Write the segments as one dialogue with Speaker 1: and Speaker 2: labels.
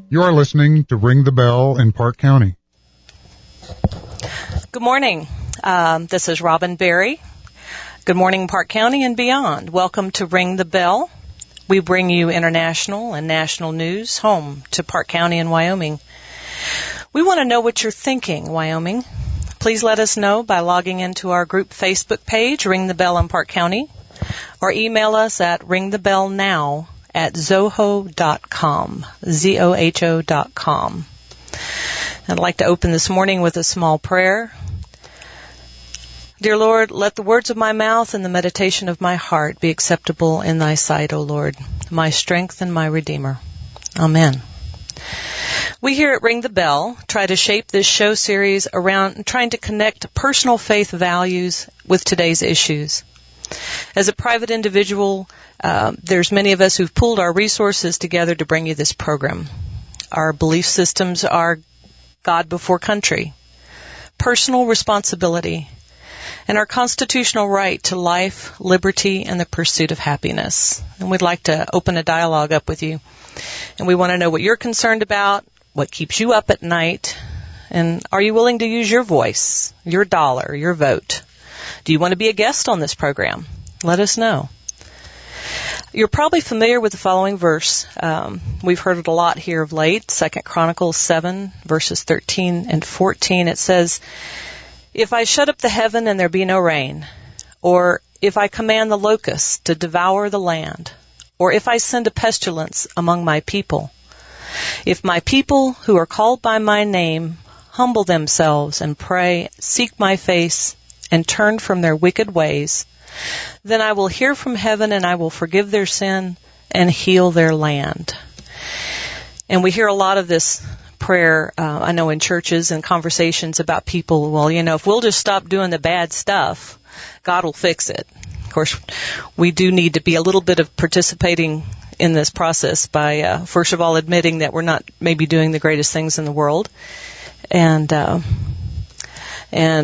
Speaker 1: You are listening to Ring the Bell in Park County.
Speaker 2: Good morning. This is Robin Berry. Good morning, Park County and beyond. Welcome to Ring the Bell. We bring you international and national news home to Park County and Wyoming. We want to know what you're thinking, Wyoming. Please let us know by logging into our group Facebook page, Ring the Bell in Park County, or email us at ringthebellnow@zoho.com, ZOHO.com. I'd like to open this morning with a small prayer. Dear Lord, let the words of my mouth and the meditation of my heart be acceptable in thy sight, O Lord, my strength and my Redeemer. Amen. We here at Ring the Bell try to shape this show series around trying to connect personal faith values with today's issues. As a private individual, there's many of us who've pooled our resources together to bring you this program. Our belief systems are God before country, personal responsibility, and our constitutional right to life, liberty, and the pursuit of happiness. And we'd like to open a dialogue up with you. And we want to know what you're concerned about, what keeps you up at night, and are you willing to use your voice, your dollar, your vote? Do you want to be a guest on this program? Let us know. You're probably familiar with the following verse. We've heard it a lot here of late, 2 Chronicles 7, verses 13 and 14. It says, "If I shut up the heaven and there be no rain, or if I command the locusts to devour the land, or if I send a pestilence among my people, if my people who are called by my name humble themselves and pray, seek my face, and turn from their wicked ways, then I will hear from heaven and I will forgive their sin and heal their land." And we hear a lot of this prayer, I know in churches and conversations about people, well, if we'll just stop doing the bad stuff, God will fix it. Of course, we do need to be a little bit of participating in this process by, first of all, admitting that we're not maybe doing the greatest things in the world. And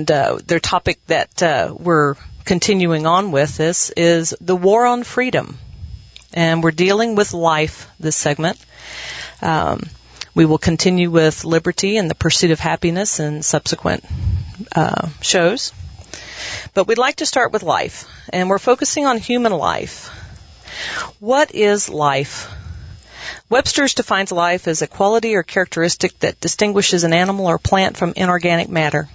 Speaker 2: their topic that we're continuing on with this is the war on freedom. And we're dealing with life this segment. We will continue with liberty and the pursuit of happiness in subsequent shows. But we'd like to start with life. And we're focusing on human life. What is life? Webster's defines life as a quality or characteristic that distinguishes an animal or plant from inorganic matter,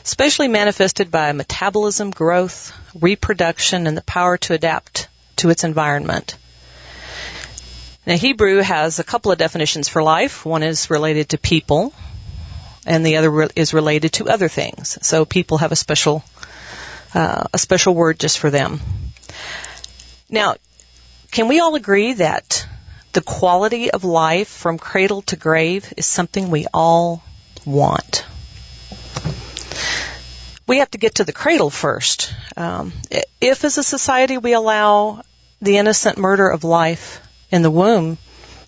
Speaker 2: especially manifested by metabolism, growth, reproduction, and the power to adapt to its environment. Now, Hebrew has a couple of definitions for life. One is related to people, and the other is related to other things. So people have a special word just for them. Now, can we all agree that the quality of life from cradle to grave is something we all want? We have to get to the cradle first. If as a society we allow the innocent murder of life in the womb,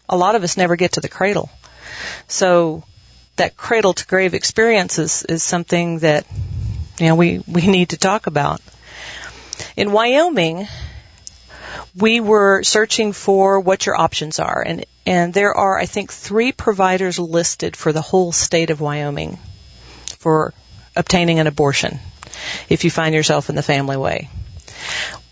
Speaker 2: a lot of us never get to the cradle. So that cradle to grave experience is something that we need to talk about. In Wyoming, we were searching for what your options are, and there are, I think, 3 providers listed for the whole state of Wyoming for obtaining an abortion if you find yourself in the family way.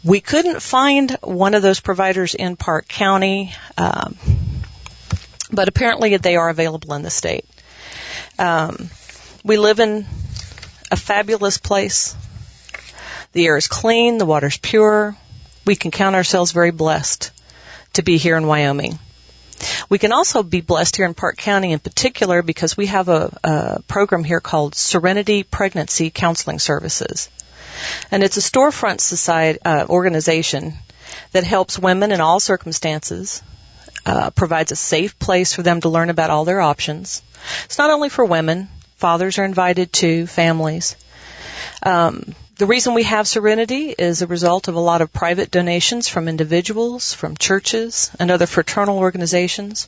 Speaker 2: We couldn't find one of those providers in Park County, but apparently they are available in the state. We live in a fabulous place. The air is clean, the water's pure. We can count ourselves very blessed to be here in Wyoming. We can also be blessed here in Park County in particular because we have a program here called Serenity Pregnancy Counseling Services. And it's a storefront organization that helps women in all circumstances, provides a safe place for them to learn about all their options. It's not only for women. Fathers are invited too, families. The reason we have Serenity is a result of a lot of private donations from individuals, from churches, and other fraternal organizations.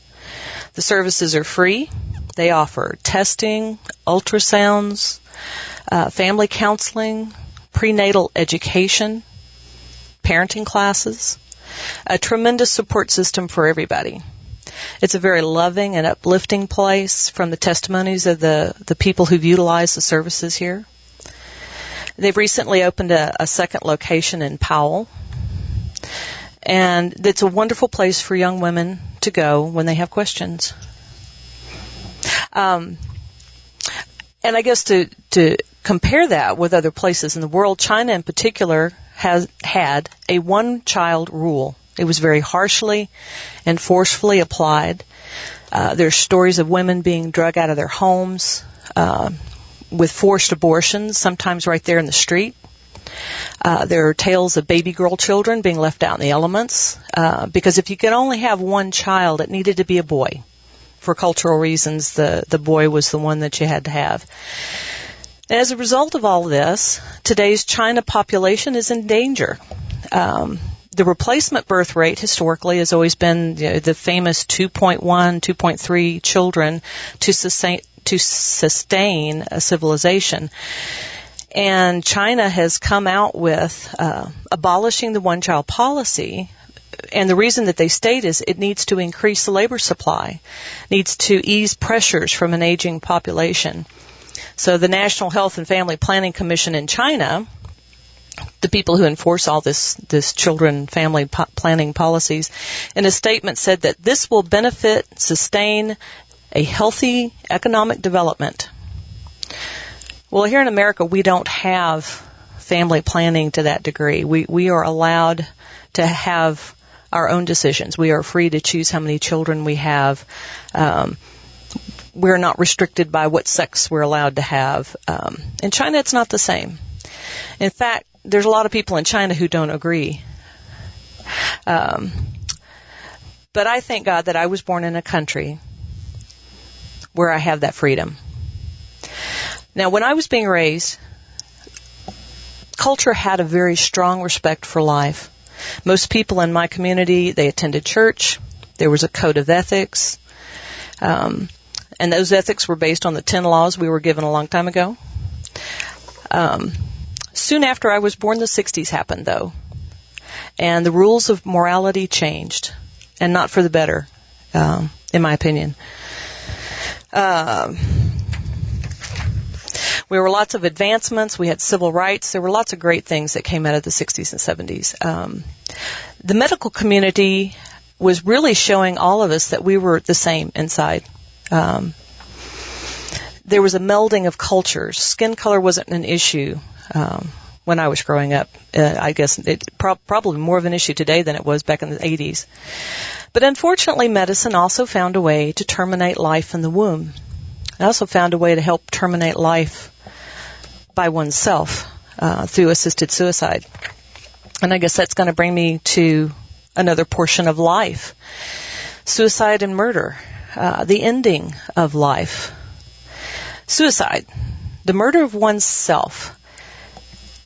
Speaker 2: The services are free. They offer testing, ultrasounds, family counseling, prenatal education, parenting classes, a tremendous support system for everybody. It's a very loving and uplifting place from the testimonies of the people who've utilized the services here. They've recently opened a second location in Powell. And it's a wonderful place for young women to go when they have questions. And I guess to compare that with other places in the world, China in particular has had a one-child rule. It was very harshly and forcefully applied. There's stories of women being drug out of their homes with forced abortions, sometimes right there in the street. There are tales of baby girl children being left out in the elements, because if you could only have one child, it needed to be a boy. For cultural reasons, the boy was the one that you had to have. And as a result of all this, today's China population is in danger. The replacement birth rate historically has always been the famous 2.1, 2.3 children to sustain a civilization. And China has come out with abolishing the one-child policy. And the reason that they state is it needs to increase the labor supply, needs to ease pressures from an aging population. So the National Health and Family Planning Commission in China, the people who enforce all this children family planning policies, in a statement said that this will benefit, sustain a healthy economic development. Well, here in America, we don't have family planning to that degree. We are allowed to have our own decisions. We are free to choose how many children we have. We're not restricted by what sex we're allowed to have. In China, it's not the same. In fact, there's a lot of people in China who don't agree. But I thank God that I was born in a country where I have that freedom. Now, when I was being raised, culture had a very strong respect for life. Most people in my community, they attended church. There was a code of ethics. And those ethics were based on the 10 laws we were given a long time ago. Soon after I was born, the 60s happened, though. And the rules of morality changed, and not for the better, in my opinion. There were lots of advancements. We had civil rights. There were lots of great things that came out of the 60s and 70s. The medical community was really showing all of us that we were the same inside. There was a melding of cultures. Skin color wasn't an issue when I was growing up. I guess it's probably more of an issue today than it was back in the 80s. But unfortunately, medicine also found a way to terminate life in the womb. It also found a way to help terminate life by oneself through assisted suicide. And I guess that's going to bring me to another portion of life. Suicide and murder, the ending of life. Suicide, the murder of oneself,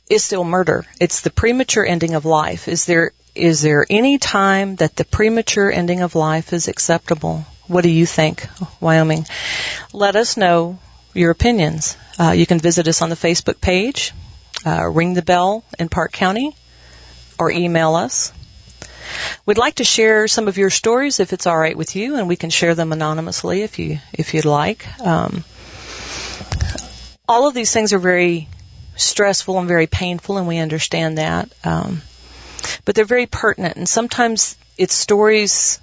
Speaker 2: is still murder. It's the premature ending of life. Is there any time that the premature ending of life is acceptable? What do you think, Wyoming? Let us know your opinions. You can visit us on the Facebook page, Ring the Bell in Park County, or email us. We'd like to share some of your stories if it's all right with you, and we can share them anonymously if you'd like. All of these things are very stressful and very painful, and we understand that. But they're very pertinent, and sometimes it's stories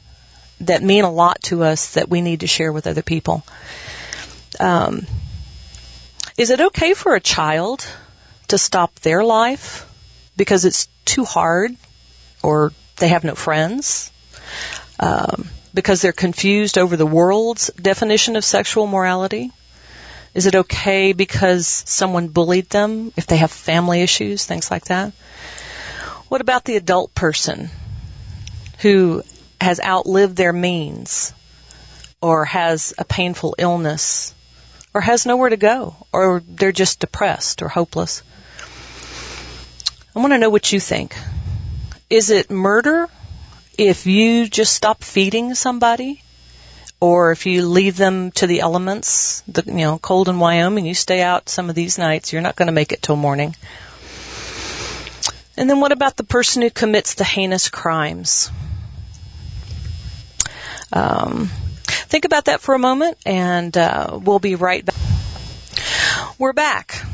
Speaker 2: that mean a lot to us that we need to share with other people. Is it okay for a child to stop their life because it's too hard, or they have no friends, because they're confused over the world's definition of sexual morality? Is it okay because someone bullied them, if they have family issues, things like that? What about the adult person who has outlived their means, or has a painful illness, or has nowhere to go, or they're just depressed or hopeless? I want to know what you think. Is it murder if you just stop feeding somebody, or if you leave them to the elements? Cold in Wyoming, you stay out some of these nights, you're not going to make it till morning. And then what about the person who commits the heinous crimes? Think about that for a moment, and we'll be right back. We're back.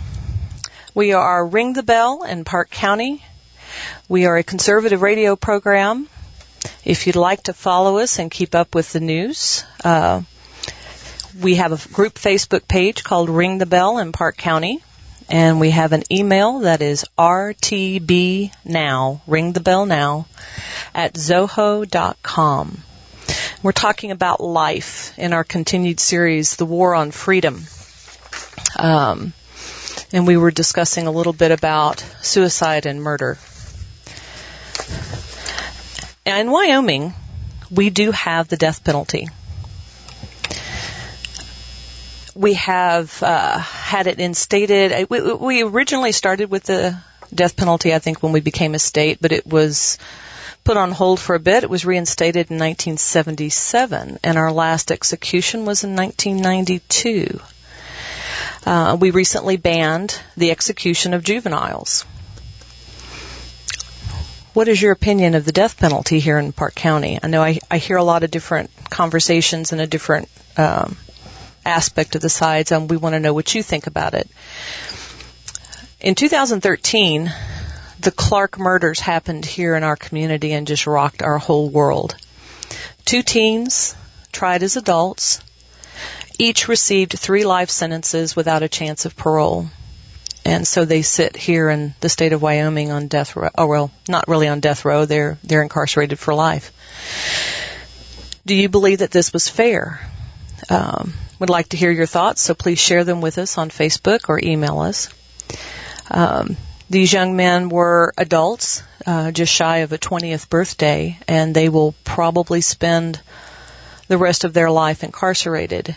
Speaker 2: We are Ring the Bell in Park County. We are a conservative radio program. If you'd like to follow us and keep up with the news, we have a group Facebook page called Ring the Bell in Park County, and we have an email that is rtbnow, ring the bell now, at zoho.com. We're talking about life in our continued series, The War on Freedom. And we were discussing a little bit about suicide and murder. In Wyoming, we do have the death penalty. We have had it instated. We originally started with the death penalty, I think, when we became a state, but it was put on hold for a bit. It was reinstated in 1977, and our last execution was in 1992. We recently banned the execution of juveniles. What is your opinion of the death penalty here in Park County? I know I hear a lot of different conversations and a different aspect of the sides, and we want to know what you think about it. In 2013, the Clark murders happened here in our community and just rocked our whole world. 2 teens tried as adults, each received 3 life sentences without a chance of parole. And so they sit here in the state of Wyoming on death row. Oh, well, not really on death row. They're incarcerated for life. Do you believe that this was fair? Would like to hear your thoughts, so please share them with us on Facebook or email us. These young men were adults, just shy of a 20th birthday, and they will probably spend the rest of their life incarcerated.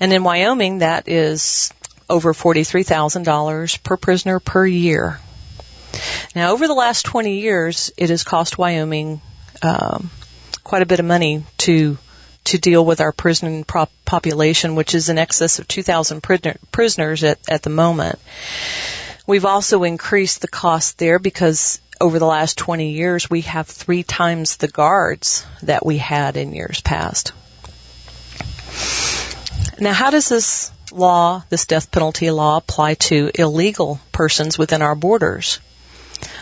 Speaker 2: And in Wyoming, that is over $43,000 per prisoner per year. Now, over the last 20 years, it has cost Wyoming quite a bit of money to deal with our prison population, which is in excess of 2,000 prisoners at the moment. We've also increased the cost there because over the last 20 years, we have 3 times the guards that we had in years past. Now, how does this law, this death penalty law, apply to illegal persons within our borders?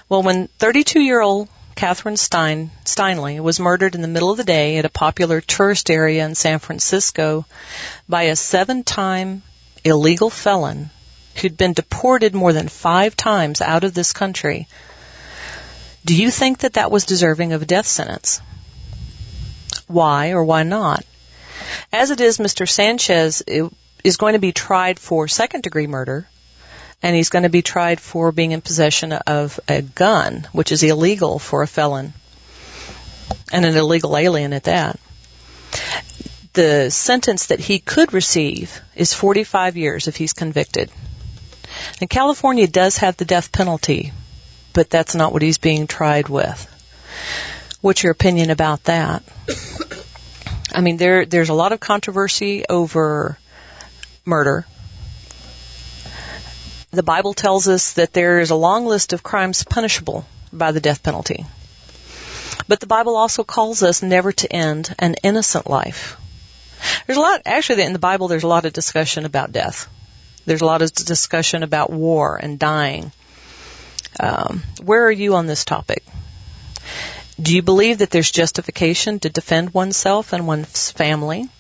Speaker 2: Well, when 32-year-old Catherine Steinle was murdered in the middle of the day at a popular tourist area in San Francisco by a 7-time illegal felon who'd been deported more than 5 times out of this country, do you think that that was deserving of a death sentence? Why or why not? As it is, Mr. Sanchez is going to be tried for second-degree murder, and he's going to be tried for being in possession of a gun, which is illegal for a felon, and an illegal alien at that. The sentence that he could receive is 45 years if he's convicted. And California does have the death penalty, but that's not what he's being tried with. What's your opinion about that? I mean, there's a lot of controversy over murder. The Bible tells us that there is a long list of crimes punishable by the death penalty. But the Bible also calls us never to end an innocent life. Actually, in the Bible, there's a lot of discussion about death. There's a lot of discussion about war and dying. Where are you on this topic? Do you believe that there's justification to defend oneself and one's family?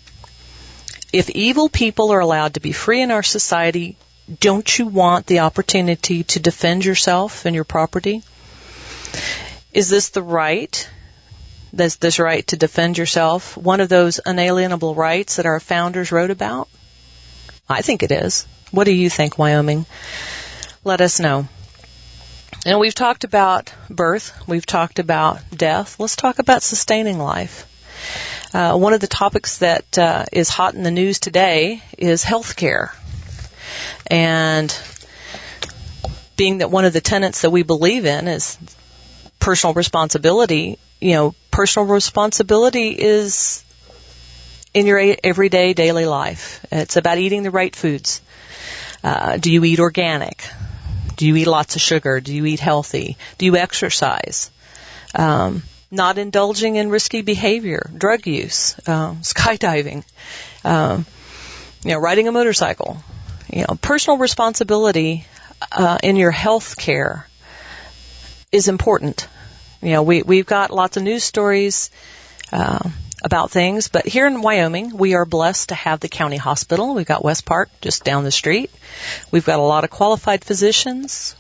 Speaker 2: If evil people are allowed to be free in our society, don't you want the opportunity to defend yourself and your property? Is this the right? This right to defend yourself, one of those unalienable rights that our founders wrote about? I think it is. What do you think, Wyoming? Let us know. And we've talked about birth. We've talked about death. Let's talk about sustaining life. One of the topics that is hot in the news today is health care. And being that one of the tenets that we believe in is personal responsibility, personal responsibility is in your everyday, daily life. It's about eating the right foods. Do you eat organic? Do you eat lots of sugar? Do you eat healthy? Do you exercise? Not not indulging in risky behavior, drug use, skydiving, riding a motorcycle. Personal responsibility in your health care is important. We've got lots of news stories about things, but here in Wyoming, we are blessed to have the county hospital. We've got West Park just down the street. We've got a lot of qualified physicians.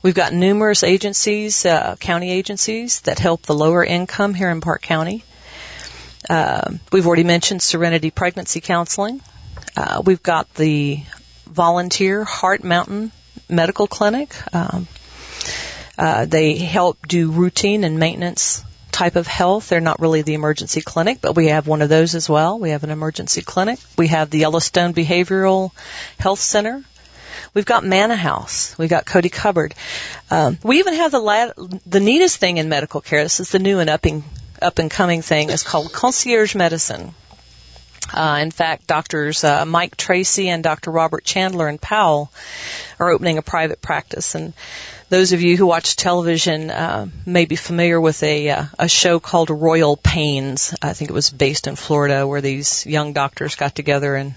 Speaker 2: We've got numerous agencies, county agencies, that help the lower income here in Park County. We've already mentioned Serenity Pregnancy Counseling. We've got the volunteer Heart Mountain Medical Clinic. They help do routine and maintenance type of health. They're not really the emergency clinic, but we have one of those as well. We have an emergency clinic. We have the Yellowstone Behavioral Health Center. We've got Manna House. We've got Cody Cupboard. We even have the neatest thing in medical care. This is the new and up and coming thing. It's called concierge medicine. In fact, Doctors Mike Tracy and Dr. Robert Chandler in Powell are opening a private practice. And those of you who watch television may be familiar with a show called Royal Pains. I think it was based in Florida, where these young doctors got together in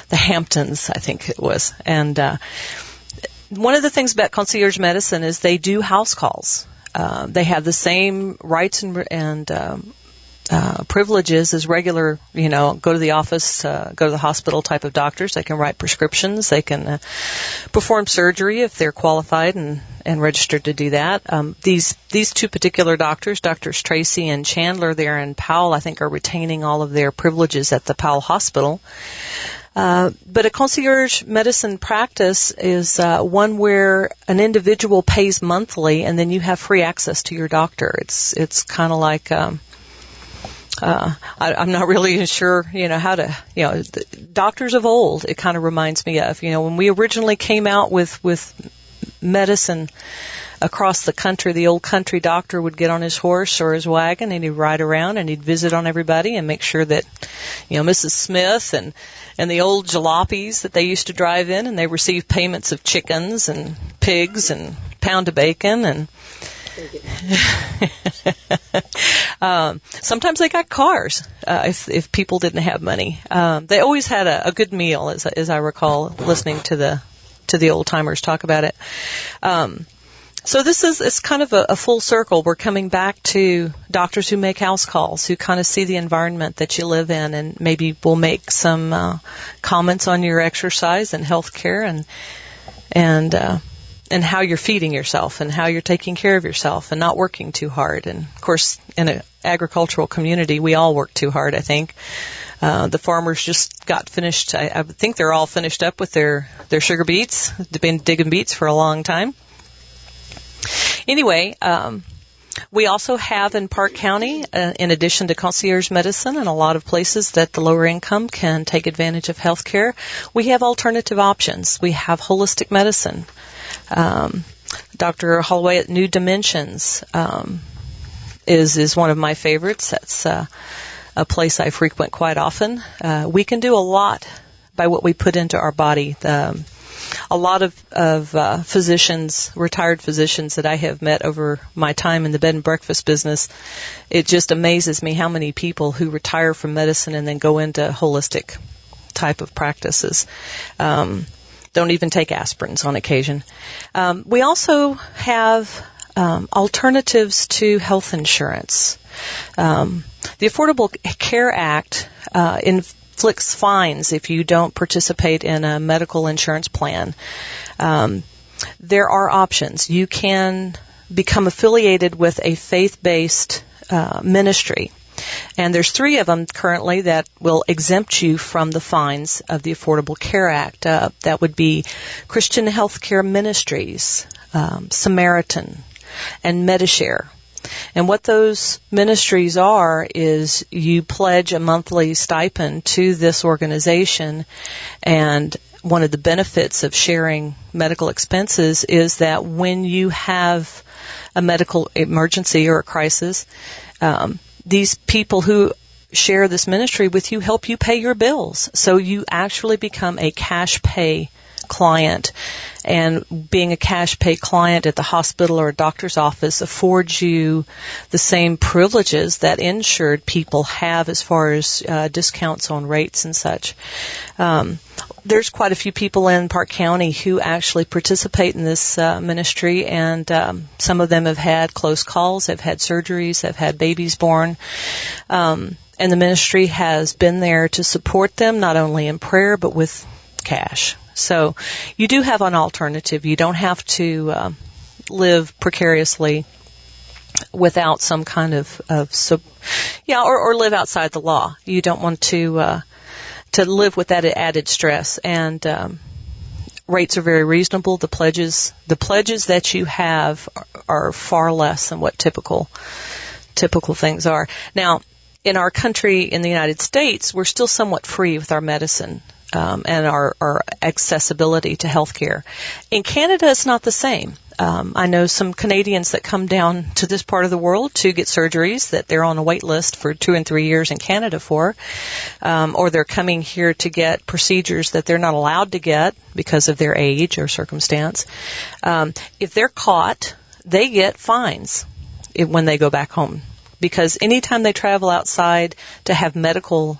Speaker 2: the Hamptons, I think it was. And one of the things about concierge medicine is they do house calls. They have the same rights and privileges as regular, go to the office, go to the hospital type of doctors. They can write prescriptions. They can perform surgery if they're qualified and registered to do that. These two particular doctors, Doctors Tracy and Chandler there in Powell, I think are retaining all of their privileges at the Powell Hospital. But a concierge medicine practice is one where an individual pays monthly and then you have free access to your doctor. It's kind of like I'm not really sure, how to, the doctors of old, it kind of reminds me of, when we originally came out with medicine across the country, the old country doctor would get on his horse or his wagon and he'd ride around and he'd visit on everybody and make sure that, Mrs. Smith and the old jalopies that they used to drive in, and they received payments of chickens and pigs and pound of bacon and sometimes they got cars if people didn't have money. They always had a good meal, as I recall listening to the old timers talk about it. So it's kind of a full circle. We're coming back to doctors who make house calls, who kind of see the environment that you live in, and maybe will make some comments on your exercise and health care and how you're feeding yourself and how you're taking care of yourself and not working too hard. And, of course, in an agricultural community, we all work too hard, I think. The farmers just got finished. I think they're all finished up with their sugar beets. They've been digging beets for a long time. Anyway, we also have in Park County, in addition to concierge medicine and a lot of places that the lower income can take advantage of health care, we have alternative options. We have holistic medicine. Dr. Holloway at New Dimensions is one of my favorites. That's a place I frequent quite often. We can do a lot by what we put into our body. A lot of physicians, retired physicians that I have met over my time in the bed and breakfast business, it just amazes me how many people who retire from medicine and then go into holistic type of practices. Don't even take aspirins on occasion. We also have alternatives to health insurance. The Affordable Care Act inflicts fines if you don't participate in a medical insurance plan. There are options. You can become affiliated with a faith-based ministry. And there's 3 of them currently that will exempt you from the fines of the Affordable Care Act. That would be Christian Healthcare Ministries, Samaritan, and Medishare. And what those ministries are is you pledge a monthly stipend to this organization, and one of the benefits of sharing medical expenses is that when you have a medical emergency or a crisis, these people who share this ministry with you help you pay your bills. So you actually become a cash pay client. And being a cash pay client at the hospital or a doctor's office affords you the same privileges that insured people have as far as discounts on rates and such. There's quite a few people in Park County who actually participate in this ministry, and some of them have had close calls, have had surgeries, have had babies born. And the ministry has been there to support them, not only in prayer, but with cash. So you do have an alternative. You don't have to live precariously without some kind of or live outside the law. You don't want to live with that added stress. And rates are very reasonable. The pledges that you have are far less than what typical things are. Now, in our country, in the United States, we're still somewhat free with our medicine. And our accessibility to health care. In Canada, it's not the same. I know some Canadians that come down to this part of the world to get surgeries that they're on a wait list for 2 and 3 years in Canada for, or they're coming here to get procedures that they're not allowed to get because of their age or circumstance. If they're caught, they get fines when they go back home, because anytime they travel outside to have medical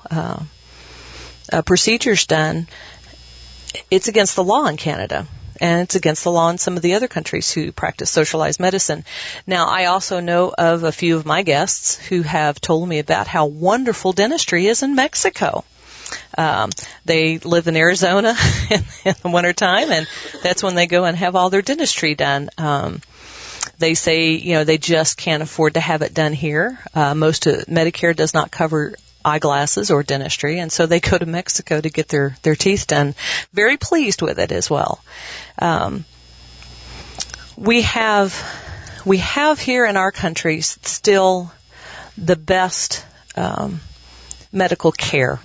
Speaker 2: procedures done, it's against the law in Canada, and it's against the law in some of the other countries who practice socialized medicine. Now, I also know of a few of my guests who have told me about how wonderful dentistry is in Mexico. They live in Arizona in the wintertime, and that's when they go and have all their dentistry done. They say, they just can't afford to have it done here. Most of Medicare does not cover eyeglasses or dentistry, and so they go to Mexico to get their teeth done. Very pleased with it as well. We have here in our country still the best medical care.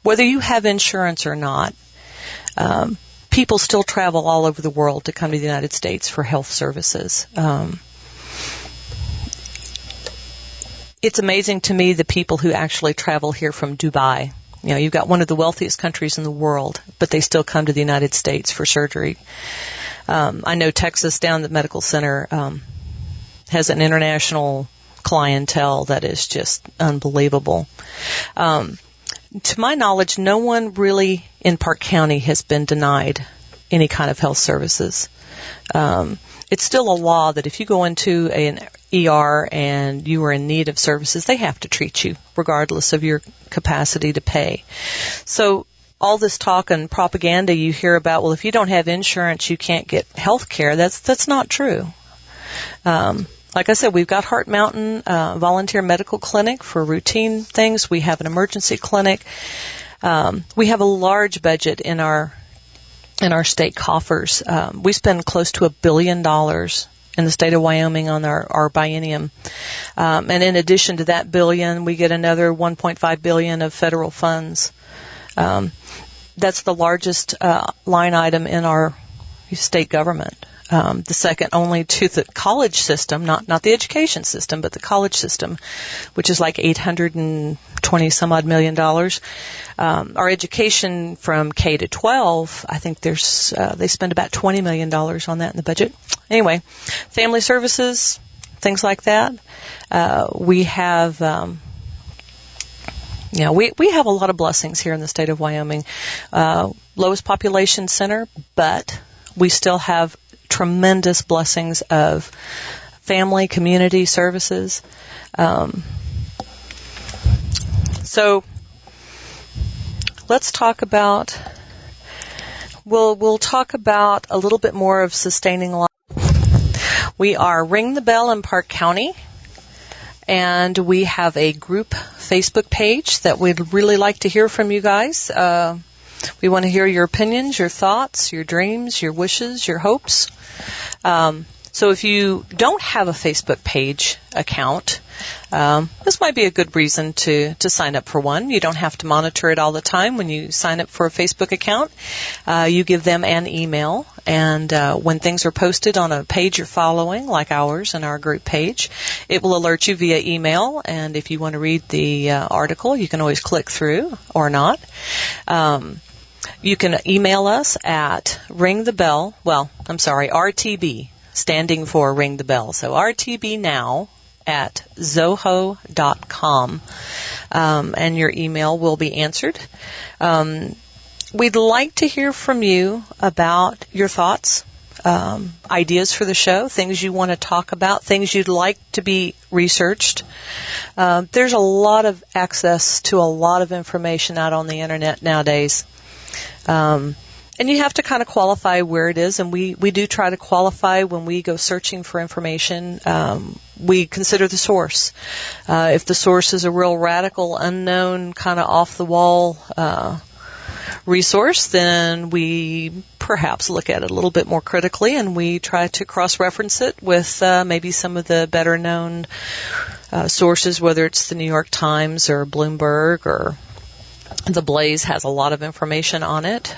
Speaker 2: Whether you have insurance or not, people still travel all over the world to come to the United States for health services. It's amazing to me the people who actually travel here from Dubai. You've got one of the wealthiest countries in the world, but they still come to the United States for surgery. I know Texas down at the medical center has an international clientele that is just unbelievable. To my knowledge, no one really in Park County has been denied any kind of health services. It's still a law that if you go into an ER and you are in need of services, they have to treat you regardless of your capacity to pay. So all this talk and propaganda you hear about, well, if you don't have insurance, you can't get health care, that's not true. Like I said, we've got Heart Mountain Volunteer Medical Clinic for routine things. We have an emergency clinic. We have a large budget in our state coffers. We spend close to $1 billion in the state of Wyoming on our biennium. And in addition to that billion, we get another $1.5 billion of federal funds. That's the largest line item in our state government. The second only to the college system, not the education system, but the college system, which is like $820 some odd million. Our education from K to 12, I think they spend about $20 million on that in the budget. Anyway, family services, things like that. We have, we have a lot of blessings here in the state of Wyoming. Lowest population center, but we still have tremendous blessings of family, community services. So let's talk about, we'll talk about a little bit more of sustaining life. We are Ring the Bell in Park County, and we have a group Facebook page that we'd really like to hear from you guys. We want to hear your opinions, your thoughts, your dreams, your wishes, your hopes. So if you don't have a Facebook page account, this might be a good reason to sign up for one. You don't have to monitor it all the time. When you sign up for a Facebook account, you give them an email, and when things are posted on a page you're following, like ours and our group page, it will alert you via email, and if you want to read the article, you can always click through or not. You can email us at RTB, standing for Ring the Bell. So rtbnow@zoho.com, and your email will be answered. We'd like to hear from you about your thoughts, ideas for the show, things you want to talk about, things you'd like to be researched. There's a lot of access to a lot of information out on the internet nowadays. And you have to kind of qualify where it is, and we do try to qualify when we go searching for information. We consider the source. If the source is a real radical, unknown, kind of off-the-wall resource, then we perhaps look at it a little bit more critically, and we try to cross-reference it with maybe some of the better-known sources, whether it's the New York Times or Bloomberg or The Blaze has a lot of information on it.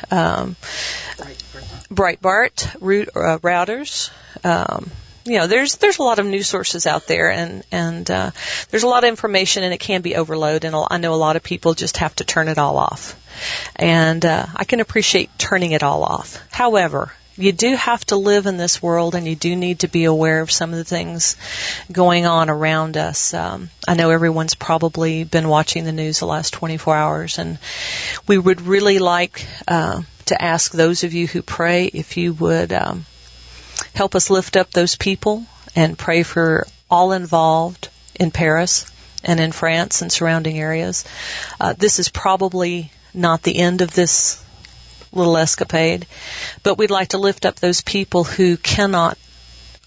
Speaker 2: Breitbart, Reuters. There's a lot of news sources out there, and there's a lot of information, and it can be overload. And I know a lot of people just have to turn it all off, and I can appreciate turning it all off. However, you do have to live in this world, and you do need to be aware of some of the things going on around us. I know everyone's probably been watching the news the last 24 hours, and we would really like to ask those of you who pray if you would help us lift up those people and pray for all involved in Paris and in France and surrounding areas. This is probably not the end of this little escapade, but we'd like to lift up those people who cannot,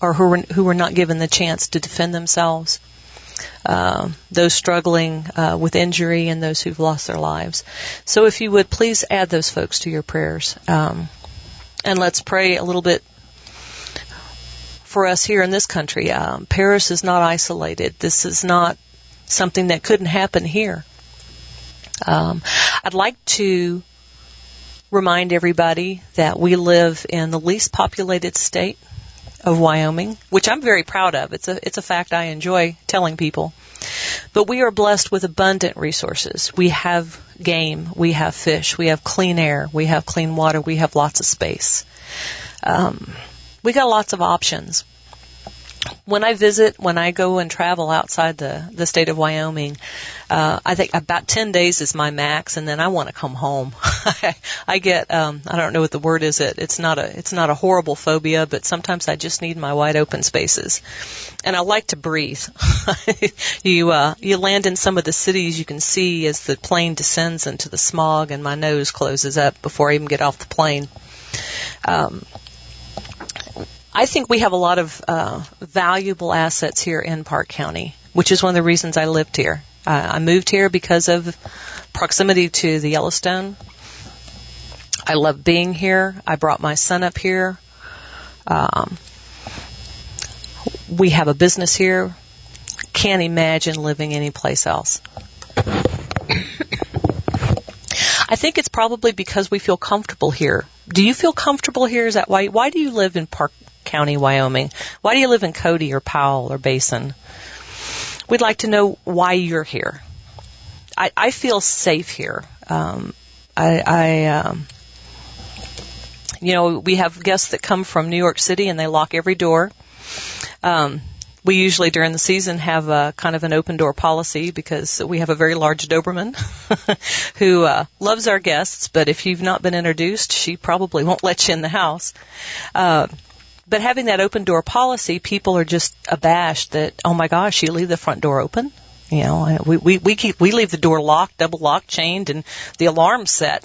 Speaker 2: or who were not given the chance to defend themselves, those struggling with injury, and those who've lost their lives. So if you would please add those folks to your prayers, and let's pray a little bit for us here in this country. Paris is not isolated. This is not something that couldn't happen here. I'd like to remind everybody that we live in the least populated state of Wyoming, which I'm very proud of. It's a fact I enjoy telling people. But we are blessed with abundant resources. We have game, we have fish, we have clean air, we have clean water, we have lots of space. We got lots of options. When I go and travel outside the state of Wyoming, I think about 10 days is my max, and then I want to come home. I get, I don't know what the word is. It's not a horrible phobia, but sometimes I just need my wide open spaces. And I like to breathe. You land in some of the cities, you can see as the plane descends into the smog, and my nose closes up before I even get off the plane. I think we have a lot of valuable assets here in Park County, which is one of the reasons I lived here. I moved here because of proximity to the Yellowstone. I love being here. I brought my son up here. We have a business here. Can't imagine living anyplace else. I think it's probably because we feel comfortable here. Do you feel comfortable here? Is that why? Why do you live in Park County, Wyoming? Why do you live in Cody or Powell or Basin? We'd like to know why you're here. I feel safe here. We have guests that come from New York City, and they lock every door. We usually during the season have a kind of an open door policy because we have a very large Doberman who loves our guests, but if you've not been introduced, she probably won't let you in the house. But having that open door policy, people are just abashed that, oh my gosh, you leave the front door open? You know, we leave the door locked, double locked, chained, and the alarm's set.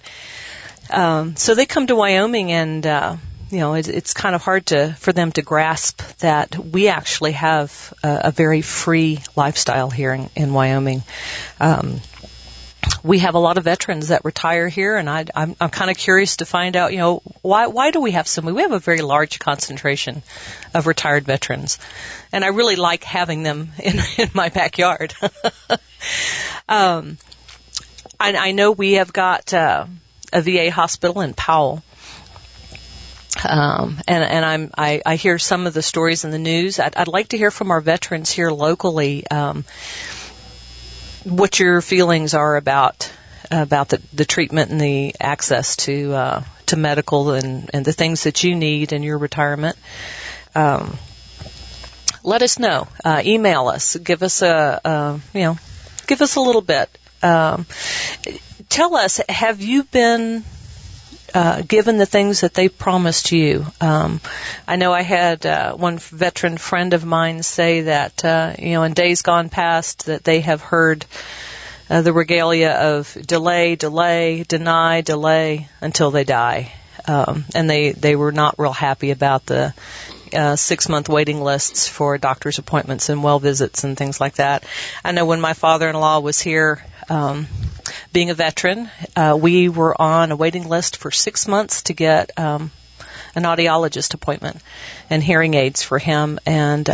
Speaker 2: So they come to Wyoming, and it's kind of hard for them to grasp that we actually have a very free lifestyle here in Wyoming. We have a lot of veterans that retire here, and I'm kind of curious to find out, why do we have so many? We have a very large concentration of retired veterans, and I really like having them in my backyard. I know we have got a VA hospital in Powell. And I hear some of the stories in the news. I'd like to hear from our veterans here locally, what your feelings are about about the treatment and the access to medical and the things that you need in your retirement. Let us know. Email us. Give us give us a little bit. Tell us, have you been given the things that they promised you? I know I had one veteran friend of mine say that in days gone past that they have heard the regalia of delay, deny, delay until they die, and they were not real happy about the 6-month waiting lists for doctor's appointments and well visits and things like that. I know when my father-in-law was here, being a veteran, we were on a waiting list for 6 months to get an audiologist appointment and hearing aids for him, and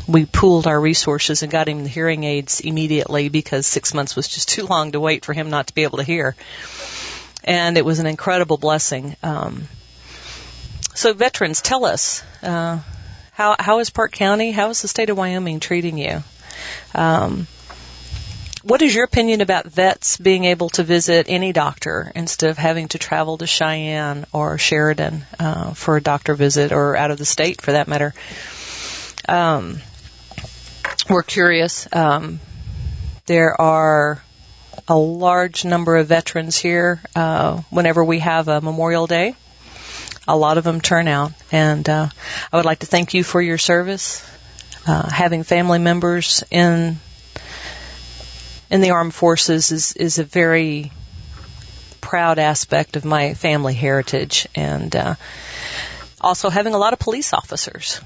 Speaker 2: we pooled our resources and got him the hearing aids immediately because 6 months was just too long to wait for him not to be able to hear. And it was an incredible blessing. So veterans, tell us, how is Park County, how is the state of Wyoming treating you? What is your opinion about vets being able to visit any doctor instead of having to travel to Cheyenne or Sheridan for a doctor visit, or out of the state for that matter? We're curious. There are a large number of veterans here whenever we have a Memorial Day. A lot of them turn out, and I would like to thank you for your service. Having family members in the armed forces is a very proud aspect of my family heritage, and also having a lot of police officers.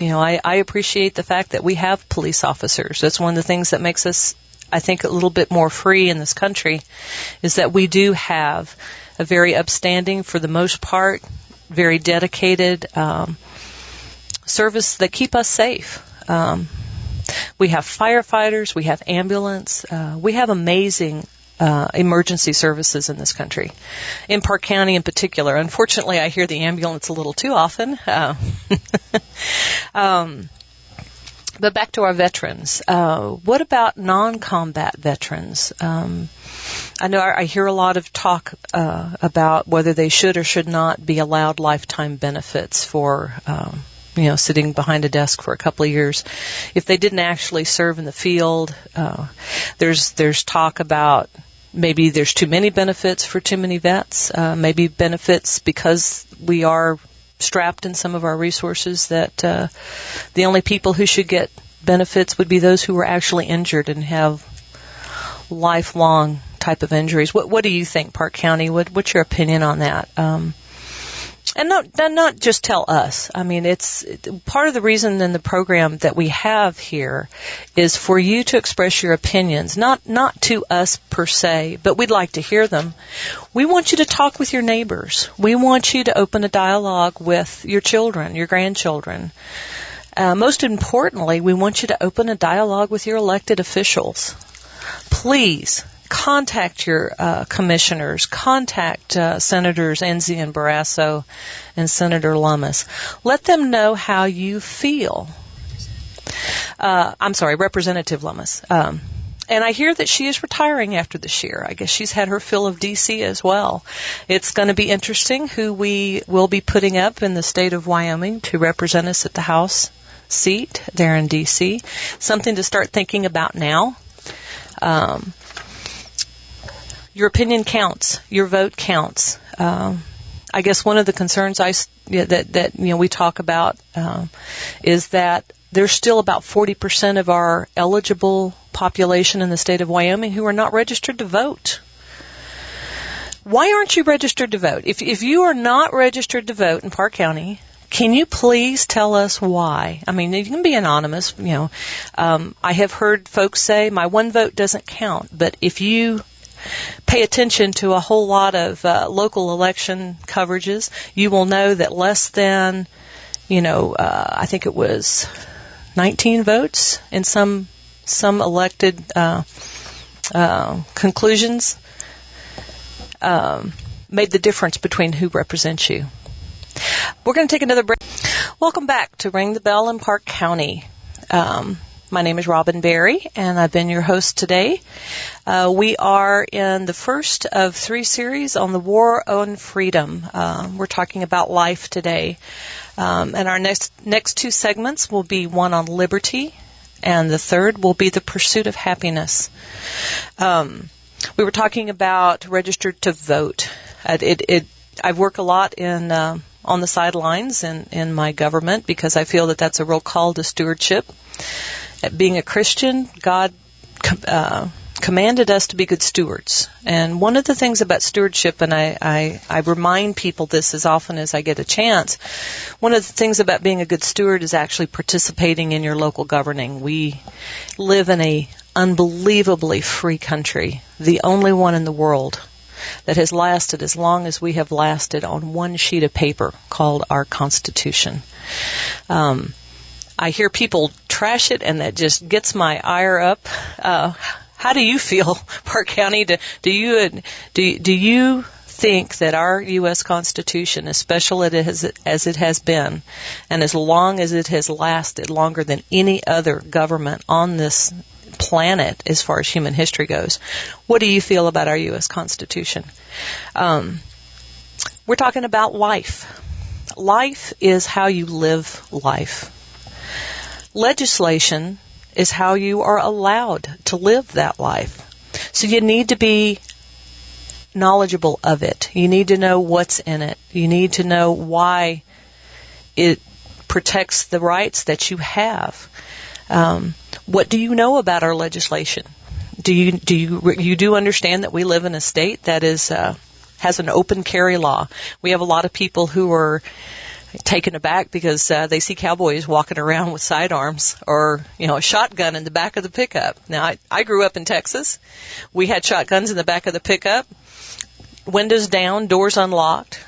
Speaker 2: I appreciate the fact that we have police officers. That's one of the things that makes us, I think, a little bit more free in this country, is that we do have a very upstanding, for the most part, very dedicated service that keep us safe. We have firefighters, we have ambulance, we have amazing emergency services in this country, in Park County in particular. Unfortunately, I hear the ambulance a little too often. But back to our veterans. What about non-combat veterans? I know I hear a lot of talk about whether they should or should not be allowed lifetime benefits for sitting behind a desk for a couple of years if they didn't actually serve in the field. There's talk about maybe there's too many benefits for too many vets, maybe benefits because we are strapped in some of our resources, that the only people who should get benefits would be those who were actually injured and have lifelong type of injuries. What do you think, Park County? What's your opinion on that? And not just tell us. I mean, it's part of the reason in the program that we have here is for you to express your opinions, not to us per se, but we'd like to hear them. We want you to talk with your neighbors. We want you to open a dialogue with your children, your grandchildren. Most importantly, we want you to open a dialogue with your elected officials. Please contact your commissioners, contact Senators Enzi and Barrasso and Senator Lummis. Let them know how you feel. Representative Lummis. And I hear that she is retiring after this year. I guess she's had her fill of D.C. as well. It's going to be interesting who we will be putting up in the state of Wyoming to represent us at the House seat there in D.C. Something to start thinking about now. Your opinion counts. Your vote counts. I guess one of the concerns that we talk about is that there's still about 40% of our eligible population in the state of Wyoming who are not registered to vote. Why aren't you registered to vote? If you are not registered to vote in Park County, can you please tell us why? I mean, you can be anonymous. I have heard folks say my one vote doesn't count, but if you pay attention to a whole lot of local election coverages, you will know that less than, I think it was 19 votes in some elected conclusions made the difference between who represents you. We're going to take another break. Welcome back to Ring the Bell in Park County. My name is Robin Berry, and I've been your host today. We are in the first of 3 series on the War on Freedom. We're talking about life today. And our next 2 segments will be one on liberty, and the third will be the pursuit of happiness. We were talking about registered to vote. I work a lot on the sidelines in my government because I feel that that's a real call to stewardship. Being a Christian, God commanded us to be good stewards. And one of the things about stewardship, and I remind people this as often as I get a chance, one of the things about being a good steward is actually participating in your local governing. We live in a unbelievably free country, the only one in the world that has lasted as long as we have lasted on one sheet of paper called our Constitution. I hear people trash it, and that just gets my ire up. How do you feel, Park County? Do you think that our U.S. Constitution, as special as it has been, and as long as it has lasted, longer than any other government on this planet as far as human history goes, what do you feel about our U.S. Constitution? We're talking about life. Life is how you live life. Legislation is how you are allowed to live that life. So you need to be knowledgeable of it. You need to know what's in it. You need to know why it protects the rights that you have. What do you know about our legislation? Do you understand that we live in a state that has an open carry law? We have a lot of people who are taken aback because they see cowboys walking around with sidearms or, a shotgun in the back of the pickup. Now, I grew up in Texas. We had shotguns in the back of the pickup, windows down, doors unlocked.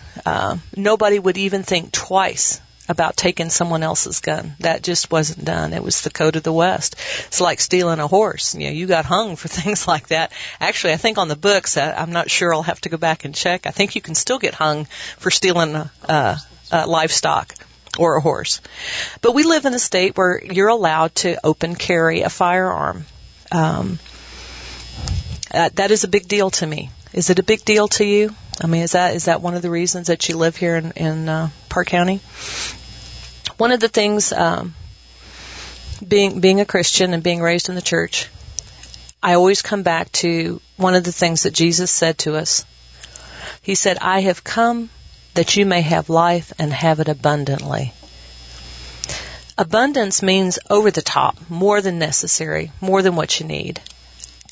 Speaker 2: Nobody would even think twice about taking someone else's gun. That just wasn't done. It was the code of the West. It's like stealing a horse. You got hung for things like that. Actually, I think on the books, I'm not sure. I'll have to go back and check. I think you can still get hung for stealing livestock or a horse. But we live in a state where you're allowed to open carry a firearm. That is a big deal to me. Is it a big deal to you? I mean, is that one of the reasons that you live here in Park County? One of the things, being a Christian and being raised in the church, I always come back to one of the things that Jesus said to us. He said, "I have come that you may have life and have it abundantly." Abundance means over the top, more than necessary, more than what you need.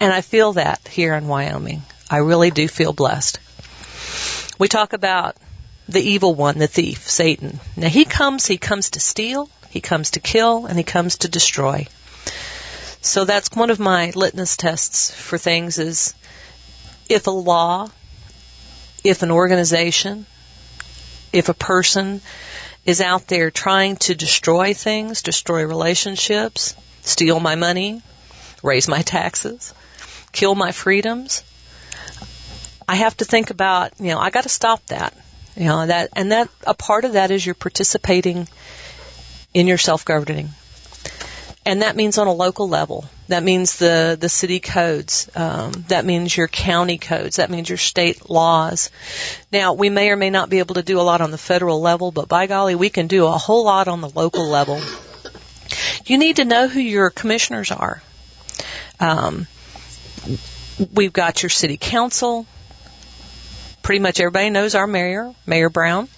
Speaker 2: And I feel that here in Wyoming. I really do feel blessed. We talk about the evil one, the thief, Satan. Now he comes to steal, he comes to kill, and he comes to destroy. So that's one of my litmus tests for things is if a law, if an organization, if a person is out there trying to destroy things, destroy relationships, steal my money, raise my taxes, kill my freedoms, I have to think about, I got to stop that. That a part of that is you're participating in your self-governing. And that means on a local level. That means the city codes. That means your county codes. That means your state laws. Now, we may or may not be able to do a lot on the federal level, but by golly, we can do a whole lot on the local level. You need to know who your commissioners are. We've got your city council. Pretty much everybody knows our mayor, Mayor Brown.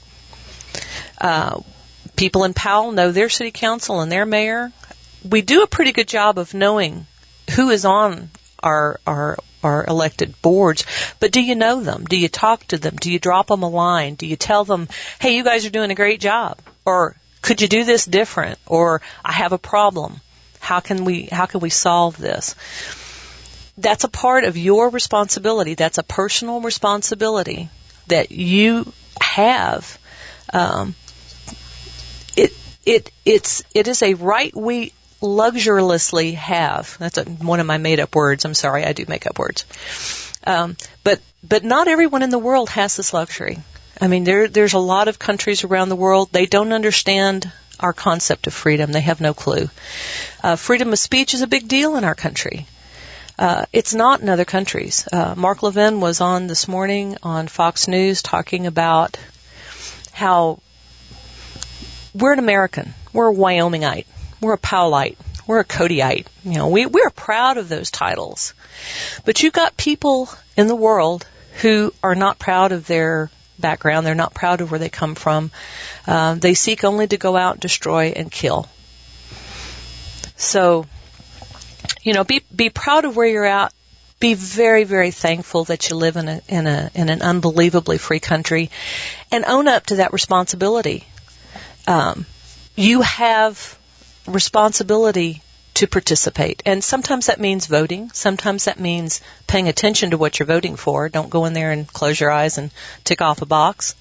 Speaker 2: People in Powell know their city council and their mayor. We do a pretty good job of knowing who is on our elected boards, but do you know them? Do you talk to them? Do you drop them a line? Do you tell them, hey, you guys are doing a great job? Or could you do this different? Or I have a problem. How can we solve this? That's a part of your responsibility. That's a personal responsibility that you have. It is a right we luxuriously have. That's one of my made-up words. I'm sorry, I do make up words. But not everyone in the world has this luxury. I mean, there's a lot of countries around the world, they don't understand our concept of freedom. They have no clue. Freedom of speech is a big deal in our country. It's not in other countries. Mark Levin was on this morning on Fox News talking about how we're an American. We're a Wyomingite. We're a Powellite. We're a Codyite. We're proud of those titles. But you've got people in the world who are not proud of their background. They're not proud of where they come from. They seek only to go out, destroy, and kill. So, be proud of where you're at. Be very, very thankful that you live in an unbelievably free country, and own up to that responsibility. You have responsibility to participate, and sometimes that means voting. Sometimes that means paying attention to what you're voting for. Don't go in there and close your eyes and tick off a box.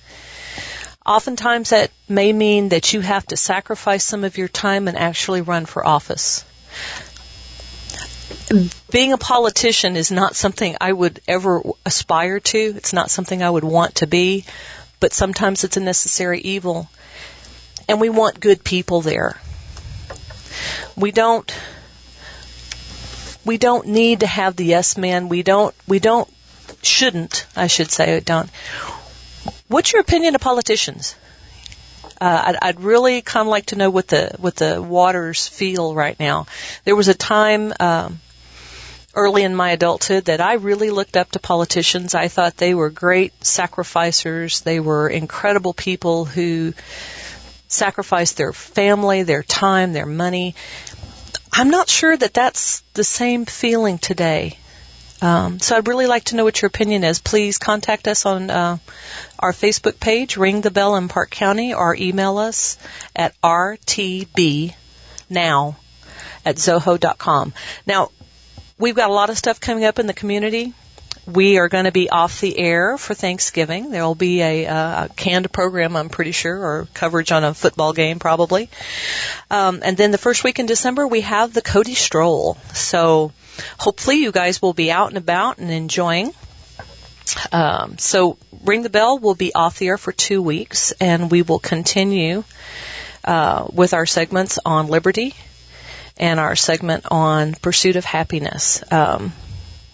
Speaker 2: Oftentimes that may mean that you have to sacrifice some of your time and actually run for office. Being a politician is not something I would ever aspire to. It's not something I would want to be, but sometimes it's a necessary evil. And we want good people there. We don't need to have the yes men. Shouldn't. What's your opinion of politicians? I'd really kind of like to know what the waters feel right now. There was a time early in my adulthood that I really looked up to politicians. I thought they were great sacrificers. They were incredible people who sacrificed their family, their time, their money. I'm not sure that that's the same feeling today. So I'd really like to know what your opinion is. Please contact us on our Facebook page, Ring the Bell in Park County, or email us at rtbnow@zoho.com. Now, we've got a lot of stuff coming up in the community. We are going to be off the air for Thanksgiving. There will be a canned program, I'm pretty sure, or coverage on a football game probably. And then the first week in December, we have the Cody Stroll. So hopefully you guys will be out and about and enjoying. So Ring the Bell will be off the air for 2 weeks, and we will continue with our segments on liberty and our segment on pursuit of happiness.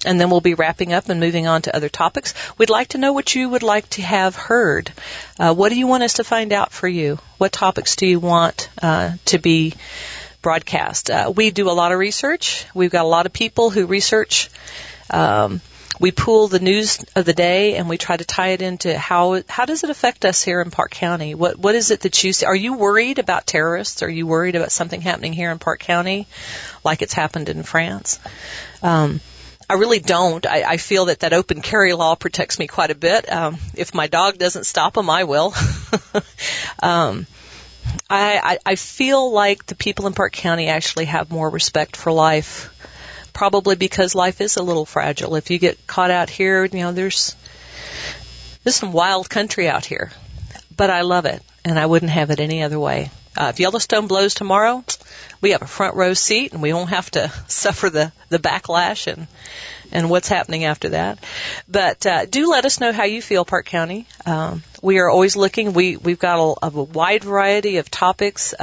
Speaker 2: And then we'll be wrapping up and moving on to other topics. We'd like to know what you would like to have heard. What do you want us to find out for you? What topics do you want to be broadcast? We do a lot of research. We've got a lot of people who research. We pool the news of the day, and we try to tie it into how does it affect us here in Park County? What is it that you see? Are you worried about terrorists? Are you worried about something happening here in Park County like it's happened in France? I really don't. I feel that open carry law protects me quite a bit. If my dog doesn't stop them, I will. I feel like the people in Park County actually have more respect for life, probably because life is a little fragile. If you get caught out here, there's some wild country out here. But I love it, and I wouldn't have it any other way. If Yellowstone blows tomorrow, we have a front row seat, and we won't have to suffer the backlash and what's happening after that. But do let us know how you feel, Park County. We are always looking. We've got a wide variety of topics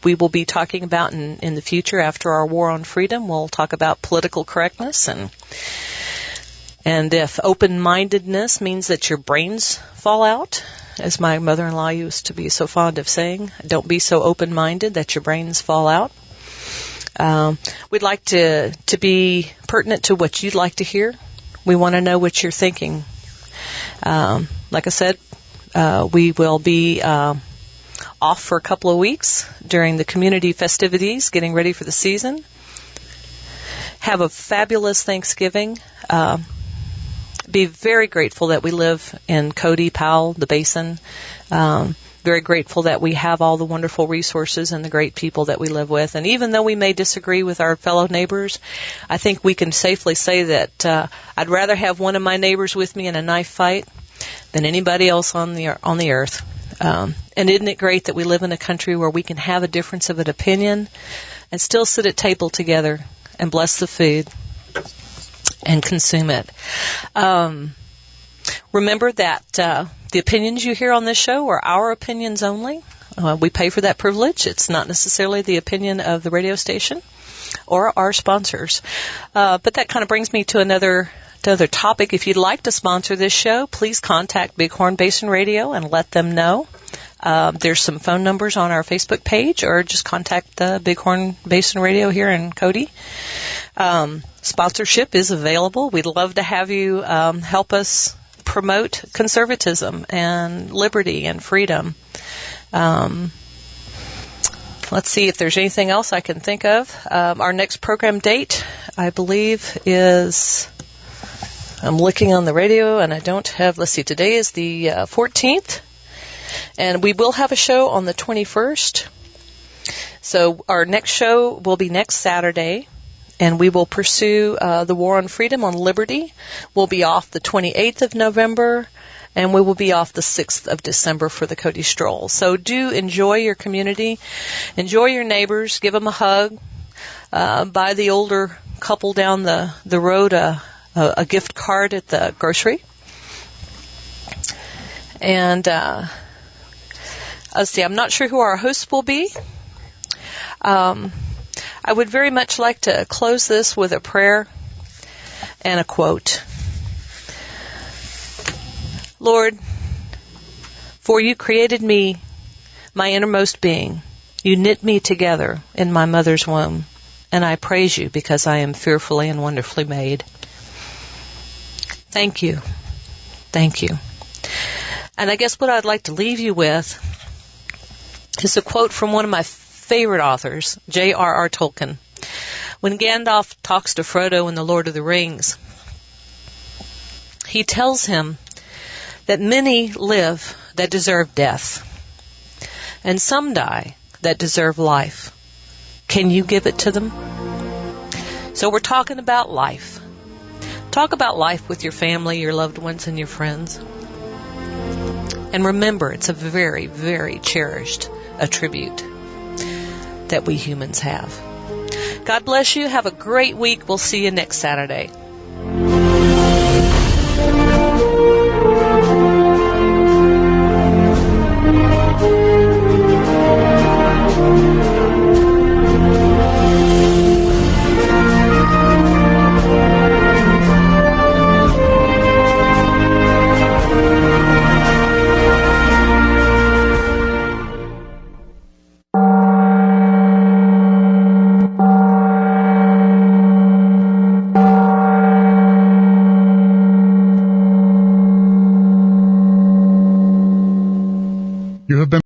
Speaker 2: we will be talking about in the future after our War on Freedom. We'll talk about political correctness, and if open-mindedness means that your brains fall out, as my mother-in-law used to be so fond of saying, don't be so open-minded that your brains fall out. We'd like to be pertinent to what you'd like to hear. We want to know what you're thinking. Like I said, we will be off for a couple of weeks during the community festivities, getting ready for the season. Have a fabulous Thanksgiving. Be very grateful that we live in Cody, Powell, the Basin. Very grateful that we have all the wonderful resources and the great people that we live with. And even though we may disagree with our fellow neighbors, I think we can safely say that I'd rather have one of my neighbors with me in a knife fight than anybody else on the earth. And isn't it great that we live in a country where we can have a difference of an opinion and still sit at table together and bless the food and consume it. Remember that the opinions you hear on this show are our opinions only. We pay for that privilege. It's not necessarily the opinion of the radio station or our sponsors. But that kind of brings me to another topic. If you'd like to sponsor this show, please contact Bighorn Basin Radio and let them know. There's some phone numbers on our Facebook page, or just contact the Bighorn Basin Radio here in Cody. Sponsorship is available. We'd love to have you help us promote conservatism and liberty and freedom. Let's see if there's anything else I can think of. Our next program date, I believe, is... I'm looking on the radio, and I don't have... Let's see, today is the 14th, and we will have a show on the 21st. So our next show will be next Saturday, and we will pursue the War on Freedom on Liberty. We'll be off the 28th of November, and we will be off the 6th of December for the Cody Stroll. So do enjoy your community. Enjoy your neighbors. Give them a hug. Buy the older couple down the road a gift card at the grocery. And let's see, I'm not sure who our hosts will be. I would very much like to close this with a prayer and a quote. Lord, for you created me, my innermost being. You knit me together in my mother's womb, and I praise you because I am fearfully and wonderfully made. Thank you. Thank you. And I guess what I'd like to leave you with is a quote from one of my favorite authors, J.R.R. Tolkien. When Gandalf talks to Frodo in The Lord of the Rings, he tells him that many live that deserve death, and some die that deserve life. Can you give it to them? So we're talking about life. Talk about life with your family, your loved ones, and your friends. And remember, it's a very, very cherished attribute that we humans have. God bless you. Have a great week. We'll see you next Saturday.
Speaker 1: You have been